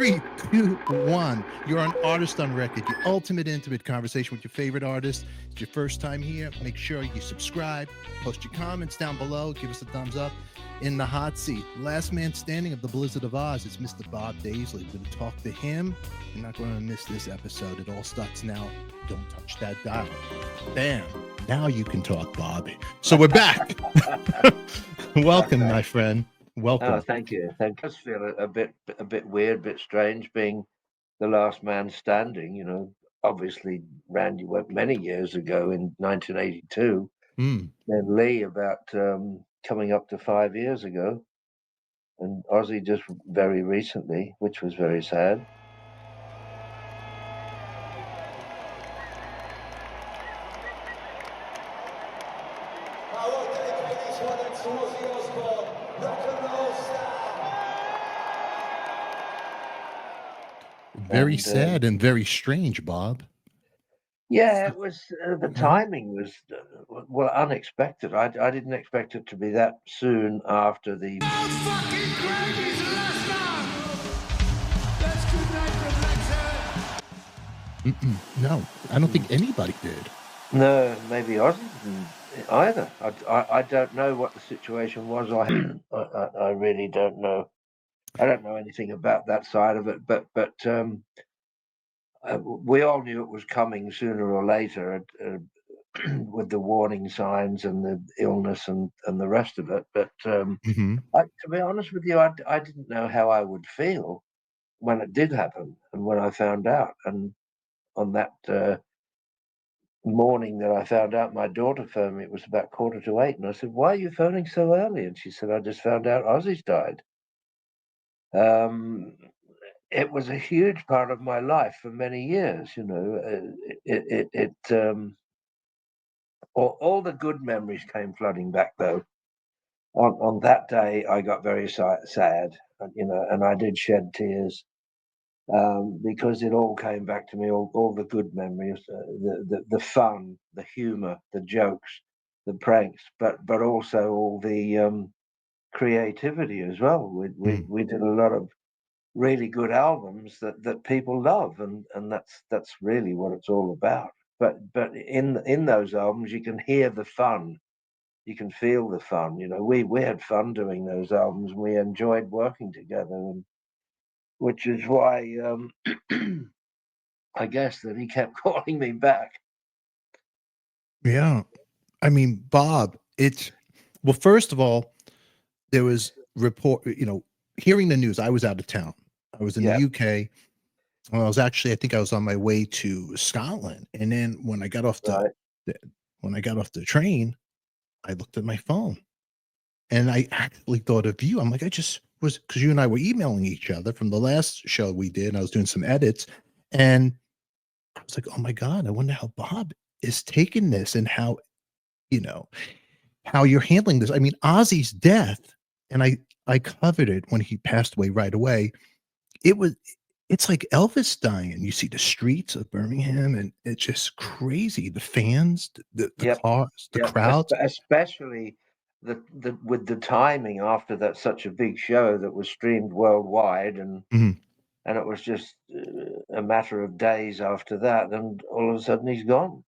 Three, two, one. You're an artist on record, your ultimate intimate conversation with your favorite artist. It's your first time here. Make sure you subscribe, post your comments down below, give us a thumbs up. In the hot seat, last man standing of the Blizzard of Ozz is Mr. Bob Daisley. We're going to talk to him. You're not going to miss this episode. It all starts now. Don't touch that dial. Bam. Now you can talk, Bob. So we're back. Welcome, my friend. Welcome. Oh, thank you. Thank you. I just feel a bit weird, a bit strange being the last man standing. You know, obviously Randy went many years ago in 1982. Mm. Then Lee about coming up to 5 years ago, and Ozzy just very recently, which was very sad. Ozzy Osbourne, rock and roll star. Very sad and very strange, Bob. Yeah, it was. The timing was well unexpected. I didn't expect it to be that soon after the. No, I don't think anybody did. No, maybe Ozzy didn't either. I don't know what the situation was. I really don't know. I don't know anything about that side of it, but we all knew it was coming sooner or later with the warning signs and the illness and the rest of it. But to be honest with you, I didn't know how I would feel when it did happen and when I found out. And on that morning that I found out, my daughter phoned me. It was about 7:45, and I said, "Why are you phoning so early?" And she said, "I just found out Ozzy's died." It was a huge part of my life for many years. You know, all the good memories came flooding back though. On that day, I got very sad, you know, and I did shed tears. Because it all came back to me, all the good memories, the fun, the humor, the jokes, the pranks, but also all the creativity as well. We did a lot of really good albums that people love, and that's really what it's all about. But in those albums, you can hear the fun, you can feel the fun. You know, we had fun doing those albums, and we enjoyed working together, and which is why I guess that he kept calling me back. Yeah. I mean, Bob, well, first of all, there was hearing the news. I was out of town. I was in the UK. Well, I think I was on my way to Scotland. And then when I got off the train, I looked at my phone and I actually thought of you. I'm like, because you and I were emailing each other from the last show we did. And I was doing some edits and I was like, oh my God, I wonder how Bob is taking this and how you're handling this. I mean, Ozzy's death, and I covered it when he passed away right away. It's like Elvis dying, and you see the streets of Birmingham, and it's just crazy. The fans, the cars, the crowds, especially with the timing after that, such a big show that was streamed worldwide, and it was just a matter of days after that, and all of a sudden he's gone.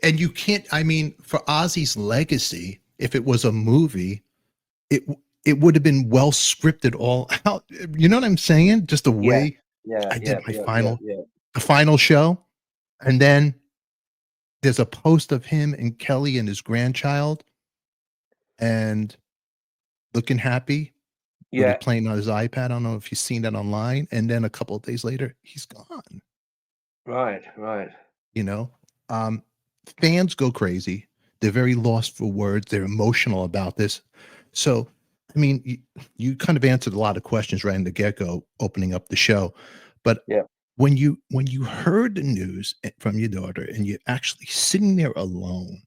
And you can't. I mean, for Ozzy's legacy, if it was a movie, it would have been well scripted all out. You know what I'm saying? Just the way I did the final show. And then there's a post of him and Kelly and his grandchild and looking happy. Yeah. Playing on his iPad. I don't know if you've seen that online. And then a couple of days later, he's gone. Right. You know, fans go crazy. They're very lost for words. They're emotional about this. So, I mean, you kind of answered a lot of questions right in the get-go, opening up the show. But when you heard the news from your daughter and you're actually sitting there alone,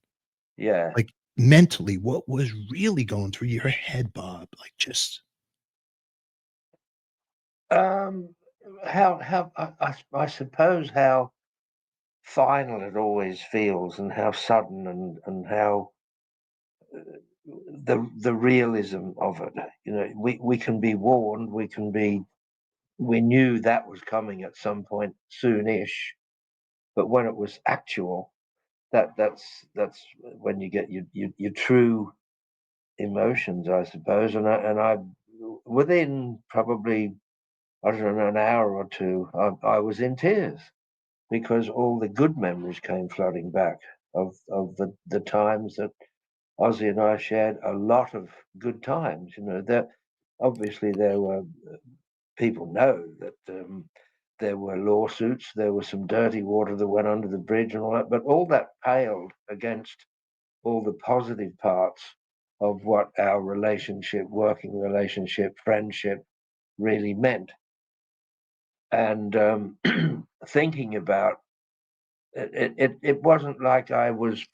like mentally, what was really going through your head, Bob? Like just how I suppose how final it always feels, and how sudden, and how the realism of it. You know, we can be warned. We knew that was coming at some point soonish, but when it was actual, that's when you get your true emotions, I suppose. And I within probably, I don't know, an hour or two, I was in tears because all the good memories came flooding back of the times that Ozzy and I shared. A lot of good times. You know, that obviously there were people know that there were lawsuits, there was some dirty water that went under the bridge and all that, but all that paled against all the positive parts of what our relationship, working relationship, friendship really meant. And thinking about it wasn't like I was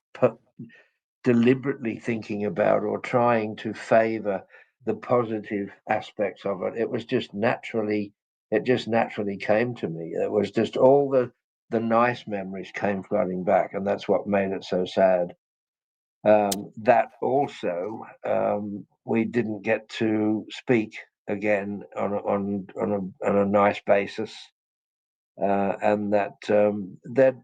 deliberately thinking about or trying to favor the positive aspects of it. It was just naturally, it just naturally came to me. It was just all the nice memories came flooding back, and that's what made it so sad. That also, we didn't get to speak again on a nice basis. And that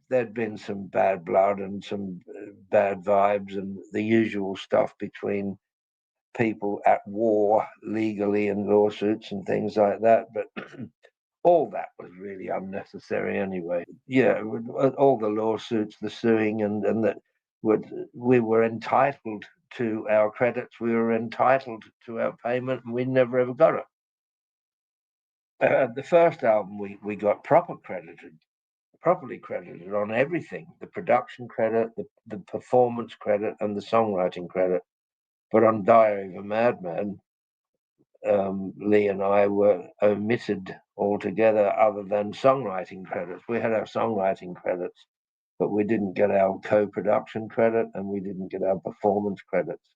there'd been some bad blood and some bad vibes and the usual stuff between people at war legally and lawsuits and things like that. But all that was really unnecessary anyway. Yeah, all the lawsuits, the suing, and that we were entitled to our credits, we were entitled to our payment, and we never ever got it. The first album we got properly credited on everything: the production credit, the performance credit, and the songwriting credit. But on Diary of a Madman, Lee and I were omitted altogether, other than songwriting credits. We had our songwriting credits, but we didn't get our co-production credit, and we didn't get our performance credits.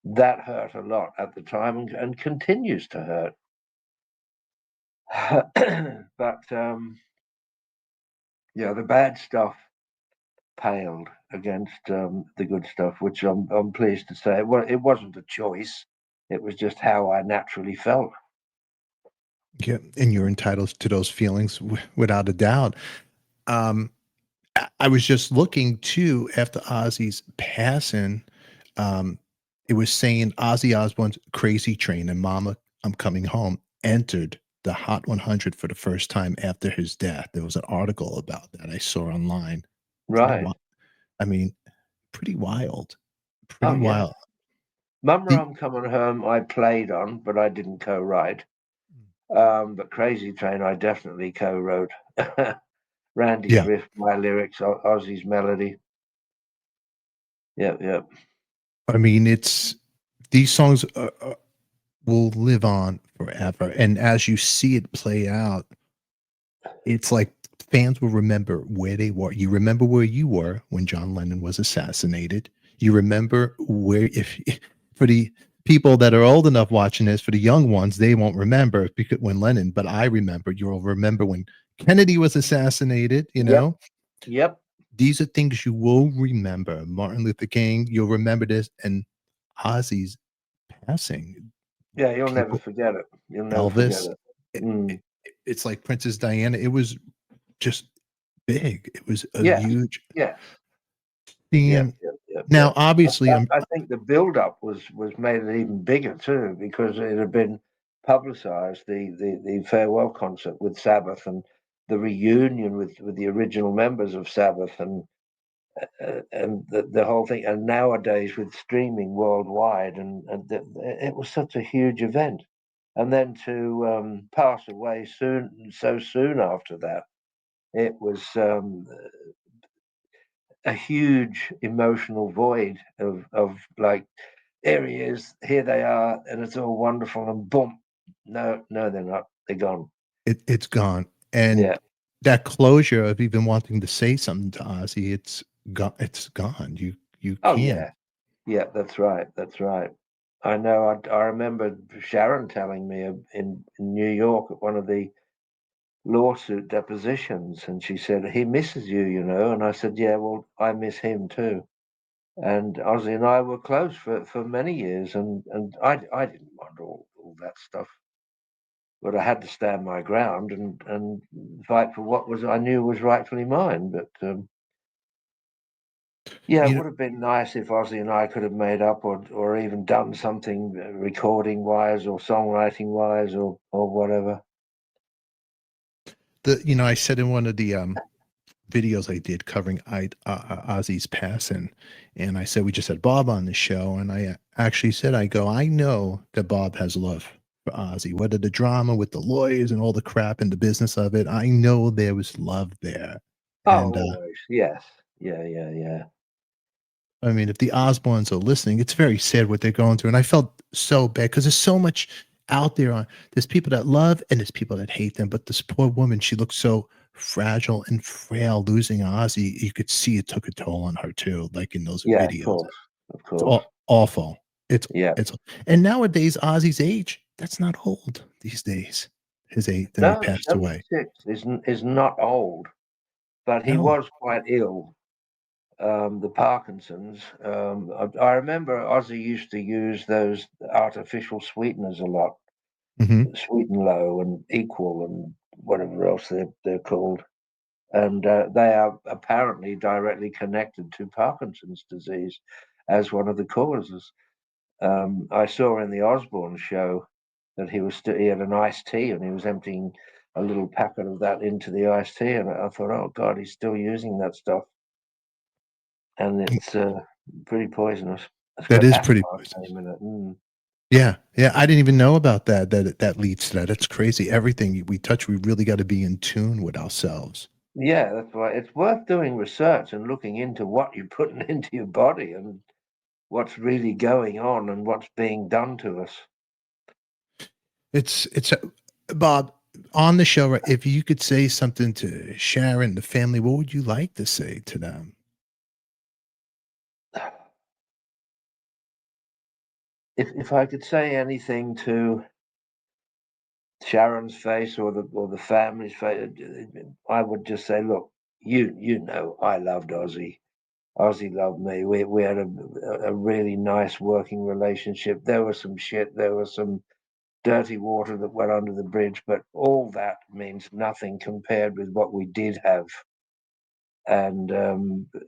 That hurt a lot at the time, and continues to hurt. But yeah, the bad stuff paled against the good stuff, which I'm pleased to say. Well, it wasn't a choice; it was just how I naturally felt. Yeah, and you're entitled to those feelings without a doubt. Um, I was just looking too after Ozzy's passing. Um, it was saying Ozzy Osbourne's "Crazy Train" and "Mama, I'm Coming Home" entered the Hot 100 for the first time after his death. There was an article about that I saw online. Pretty Right. wild. I mean, pretty wild. Oh Pretty yeah. wild. Mama, The- I'm Coming Home, I played on, but I didn't co-write. But Crazy Train, I definitely co-wrote. Randy's yeah, riff, my lyrics, Ozzy's melody. Yep, yep. I mean, it's these songs will live on forever, and as you see it play out, it's like fans will remember where they were. You remember where you were when John Lennon was assassinated. You remember where, if for the people that are old enough watching this, for the young ones, they won't remember because when Lennon, but I remember. You'll remember when Kennedy was assassinated. You Yep, know, yep. these are things you will remember. Martin Luther King, you'll remember this, and Ozzy's passing. Yeah, you'll never People, forget it. You'll never forget Elvis. it. It, Mm. it's like Princess Diana. It was just big. It was a Yes, huge yes. Yep, theme. yep, yep, Now, yep. obviously, I think the build-up was made it even bigger too, because it had been publicised, the farewell concert with Sabbath and the reunion with the original members of Sabbath, and the whole thing. And nowadays with streaming worldwide, it was such a huge event. And then to pass away so soon after that, it was a huge emotional void of like, there he is, here they are, and it's all wonderful, and boom, no, they're not, they're gone. it's gone, and Yeah. that closure of even wanting to say something to Ozzy, it's gone. It's gone. You Oh can't. yeah, yeah, that's right, that's right. I know. I remember Sharon telling me in New York at one of the lawsuit depositions, and she said he misses you, you know. And I said, yeah, well, I miss him too. And Ozzy and I were close for many years, and I didn't mind all that stuff, but I had to stand my ground and fight for what was I knew was rightfully mine. But yeah, it You know, would have been nice if Ozzy and I could have made up or even done something recording wise or songwriting wise or whatever. I said in one of the videos I did covering Ozzy's passing, and I said we just had Bob on the show, and I actually said, I know that Bob has love for Ozzy, whether the drama with the lawyers and all the crap and the business of it. I know there was love there, Oh, and always, yes, yeah. I mean, if the Osbournes are listening, it's very sad what they're going through, and I felt so bad because there's so much out there. There's people that love and there's people that hate them, but this poor woman, she looked so fragile and frail. Losing Ozzy, you could see it took a toll on her too, like in those Yeah, videos. of It's course. awful. It's Yeah. it's and nowadays Ozzy's age, that's not old these days. His age, then he No, passed away. 76 is not old, but he No. was quite ill. The Parkinson's. I remember Ozzy used to use those artificial sweeteners a lot, Mhm. Sweet and Low and Equal and whatever else they're called, and they are apparently directly connected to Parkinson's disease as one of the causes. I saw in the Osbourne show that he had an iced tea and he was emptying a little packet of that into the iced tea, and I thought, oh God, he's still using that stuff, and it's pretty poisonous. It's That got is pretty poisonous. aspartame in it. Yeah, I didn't even know about that. That leads to that. That's crazy. Everything we touch, we really got to be in tune with ourselves. Yeah, that's why it's worth doing research and looking into what you're putting into your body and what's really going on and what's being done to us. It's Bob, on the show. Right, if you could say something to Sharon, the family, what would you like to say to them? If I could say anything to Sharon's face or the family's face, I would just say, look, you know, I loved Ozzy. Ozzy loved me. We had a really nice working relationship. There was some shit. There was some dirty water that went under the bridge, but all that means nothing compared with what we did have. And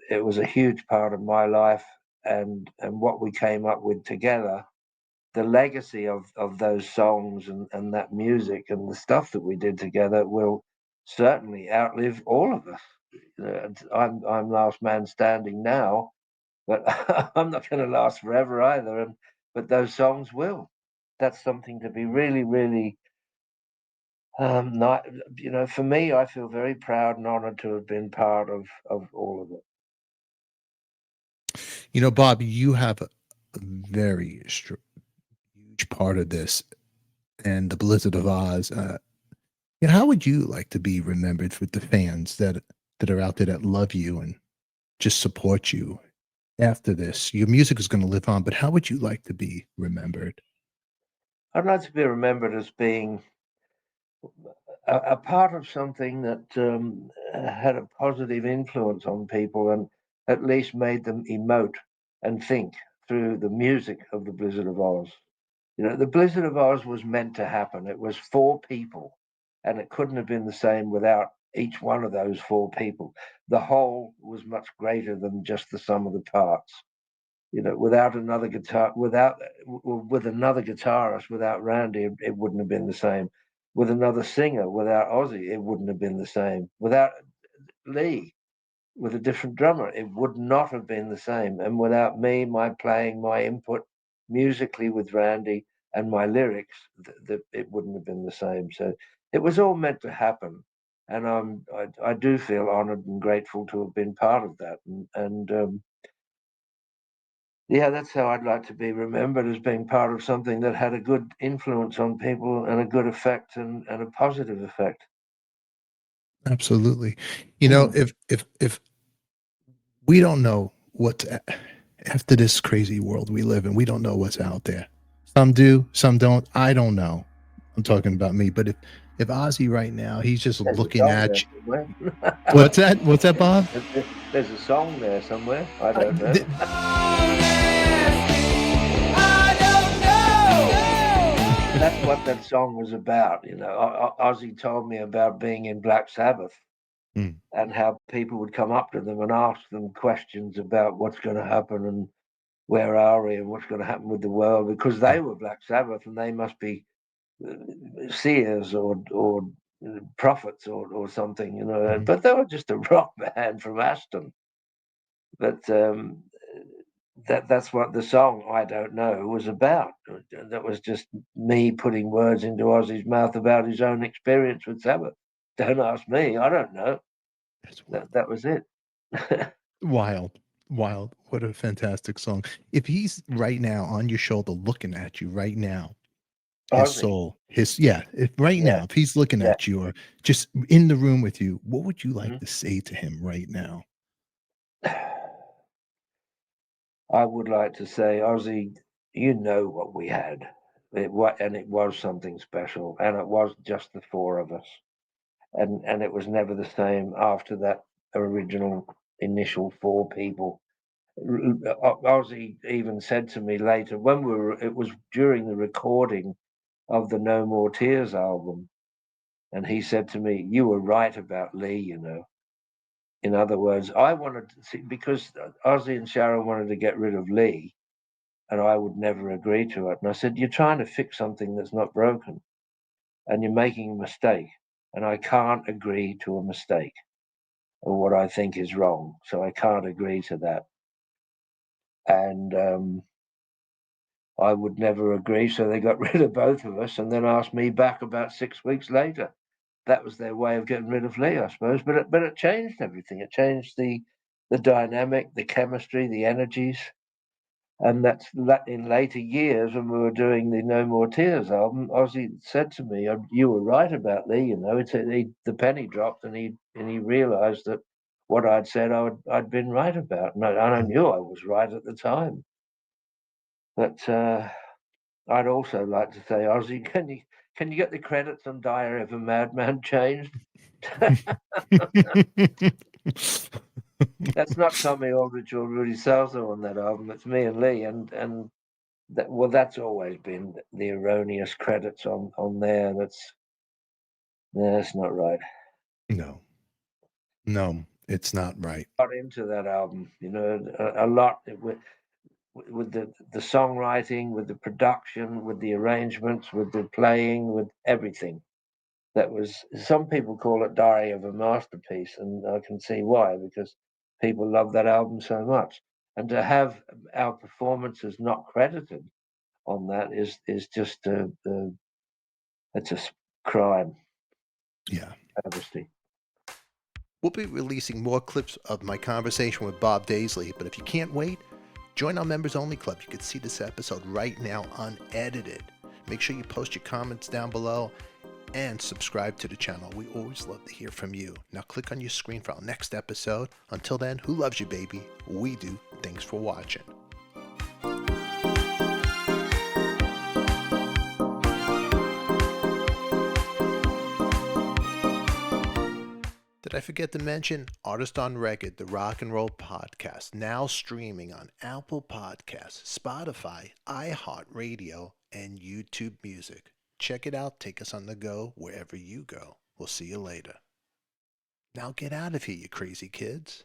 it was a huge part of my life and what we came up with together. The legacy of those songs and that music and the stuff that we did together will certainly outlive all of us. I'm last man standing now, but I'm not going to last forever either. But those songs will. That's something to be really, really not. For me, I feel very proud and honoured to have been part of all of it. Bob, you have a very huge part of this and the Blizzard of Oz. How would you like to be remembered with the fans that are out there that love you and just support you after this? Your music is going to live on, but how would you like to be remembered? I'd like to be remembered as being a part of something that had a positive influence on people and at least made them emote and think through the music of the Blizzard of Oz. The Blizzard of Oz was meant to happen. It was four people, and it couldn't have been the same without each one of those four people. The whole was much greater than just the sum of the parts. Without another guitar, with another guitarist, without Randy, it wouldn't have been the same. With another singer, without Ozzy, it wouldn't have been the same. Without Lee, with a different drummer, it would not have been the same. And without me, my playing, my input musically with Randy, and my lyrics, it wouldn't have been the same. So it was all meant to happen, and I do feel honoured and grateful to have been part of that. And yeah, that's how I'd like to be remembered, as being part of something that had a good influence on people and a good effect and a positive effect. Absolutely. Mm. If we don't know what after this crazy world we live in, we don't know what's out there. Some do, some don't. I don't know. I'm talking about me. But if Ozzy right now, he's just There's a looking song at there you. somewhere. What's that? What's that, Bob? There's a song there somewhere. I I, don't know. th- That's what that song was about. You know, Ozzy told me about being in Black Sabbath Hmm. and how people would come up to them and ask them questions about what's going to happen and where are we and what's going to happen with the world, because they were Black Sabbath and they must be seers or prophets or something, you know. Mhm. But they were just a rock band from Aston. But that's what the song "I Don't Know" was about. That was just me putting words into Ozzy's mouth about his own experience with Sabbath. Don't ask me; I don't know. That's wild. That was it. Wild. Wild. What a fantastic song. If he's right now on your shoulder looking at you right now, his Ozzy, soul, if right yeah, now, if he's looking yeah. at you or just in the room with you, what would you like Mhm. to say to him right now? I would like to say, Ozzy, you know what we had. It was something special, and it was just the four of us, and it was never the same after that original initial four people. Ozzy even said to me later when it was during the recording of the No More Tears album, and he said to me, "You were right about Lee, you know." In other words, I wanted to see, because Ozzy and Sharon wanted to get rid of Lee, and I would never agree to it. And I said, "You're trying to fix something that's not broken, and you're making a mistake, and I can't agree to a mistake or what I think is wrong. So I can't agree to that." And I would never agree. So they got rid of both of us and then asked me back about 6 weeks later. That was their way of getting rid of Lee, I suppose. But it changed everything. It changed the dynamic, the chemistry, the energies. And that's in later years when we were doing the No More Tears album. Ozzy said to me, "You were right about Lee. You know, the penny dropped, and he realised that what I'd said I'd been right about, and I Mm. knew I was right at the time." But I'd also like to say, Ozzy, can you get the credits on Diary of a Madman changed? That's not Tommy Aldridge or Rudy Salzo on that album. It's me and Lee, and that's always been the erroneous credits on there. That's not right. No, no, it's not right. Got into that album, you know, a lot with the songwriting, with the production, with the arrangements, with the playing, with everything. That was, some people call it Diary of a Masterpiece, and I can see why, because people love that album so much. And to have our performances not credited on that is just it's a crime, Yeah. travesty. We'll be releasing more clips of my conversation with Bob Daisley, but if you can't wait, join our members only club. You can see this episode right now unedited. Make sure you post your comments down below and subscribe to the channel. We always love to hear from you. Now click on your screen for our next episode. Until then, who loves you, baby? We do. Thanks for watching. Did I forget to mention Artist on Record, the rock and roll podcast, now streaming on Apple Podcasts, Spotify, iHeartRadio, and YouTube Music. Check it out. Take us on the go wherever you go. We'll see you later. Now get out of here, you crazy kids.